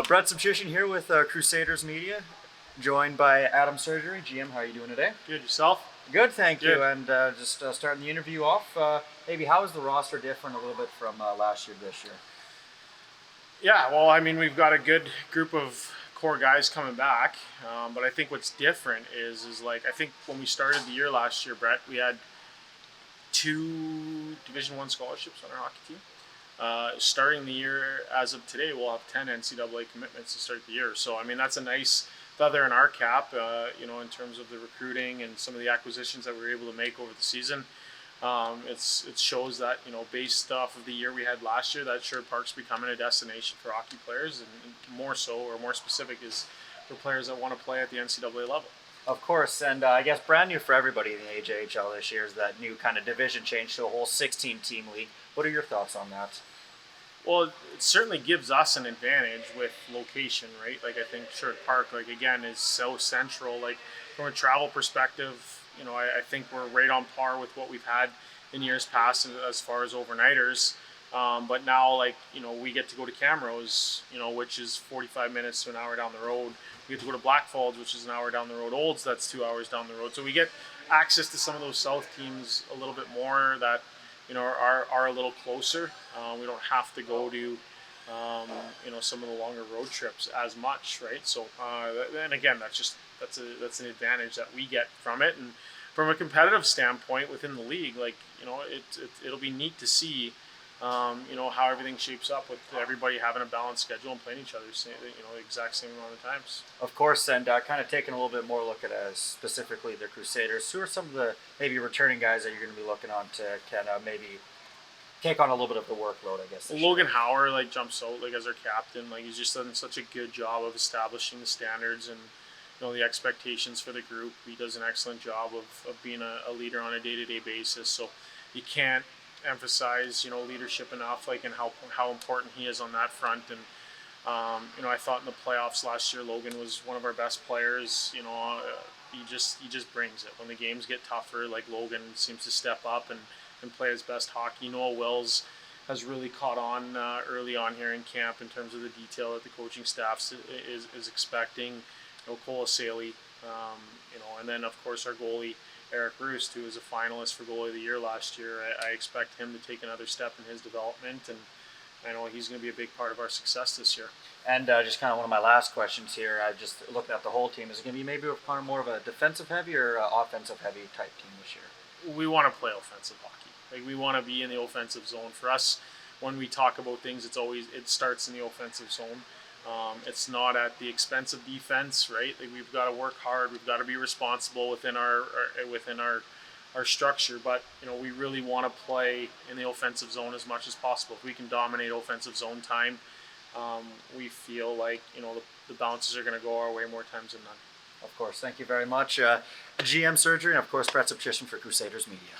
Brett Sobchyshyn here with Crusaders Media, joined by Adam Sergerie. GM, how are you doing today? Good, yourself? Good, thank you. Good. And just starting the interview off, maybe how is the roster different a little bit from last year to this year? Yeah, well, I mean, we've got a good group of core guys coming back, but I think what's different is like I think when we started the year last year, Brett, we had 2 Division I scholarships on our hockey team. Starting the year, as of today, we'll have 10 NCAA commitments to start the year. So, I mean, that's a nice feather in our cap, in terms of the recruiting and some of the acquisitions that we were able to make over the season. It shows that, based off of the year we had last year, that Sherwood Park's becoming a destination for hockey players, and more so, or more specific, is for players that want to play at the NCAA level. Of course, and I guess brand new for everybody in the AJHL this year is that new kind of division change to a whole 16-team league. What are your thoughts on that? Well, it certainly gives us an advantage with location, right? Like, I think Sherwood Park, again, is so central. Like, from a travel perspective, I think we're right on par with what we've had in years past as far as overnighters. But now, we get to go to Camrose, which is 45 minutes to an hour down the road. We get to go to Blackfalds, which is an hour down the road. Olds, that's 2 hours down the road. So we get access to some of those south teams a little bit more that, are a little closer. We don't have to go to, some of the longer road trips as much, right? So, and again, that's an advantage that we get from it. And from a competitive standpoint within the league, it'll be neat to see, how everything shapes up with everybody having a balanced schedule and playing each other, the exact same amount of times. Of course, and kind of taking a little bit more look at specifically the Crusaders. Who are some of the maybe returning guys that you're going to be looking on to kind of maybe take on a little bit of the workload, I guess? Logan Hauer jumps out as our captain. He's just done such a good job of establishing the standards and the expectations for the group. He does an excellent job of being a leader on a day-to-day basis. So you can't emphasize leadership enough, and how important he is on that front. And I thought in the playoffs last year Logan was one of our best players. He just brings it when the games get tougher. Logan seems to step up and play his best hockey. Noah Wills has really caught on early on here in camp in terms of the detail that the coaching staff is expecting. Cole Saley, and then of course our goalie Eric Roost, who was a finalist for goalie of the year last year. I expect him to take another step in his development, and I know he's going to be a big part of our success this year. And just kind of one of my last questions here, I just looking at the whole team, is it going to be maybe kind of more of a defensive heavy or offensive heavy type team this year? We want to play offensive hockey. We want to be in the offensive zone. For us, when we talk about things, it starts in the offensive zone. It's not at the expense of defense, right? We've got to work hard. We've got to be responsible within our structure. But we really want to play in the offensive zone as much as possible. If we can dominate offensive zone time, we feel like the bounces are going to go our way more times than none. Of course. Thank you very much, GM Sergerie, and of course Brett Sobchyshyn for Crusaders Media.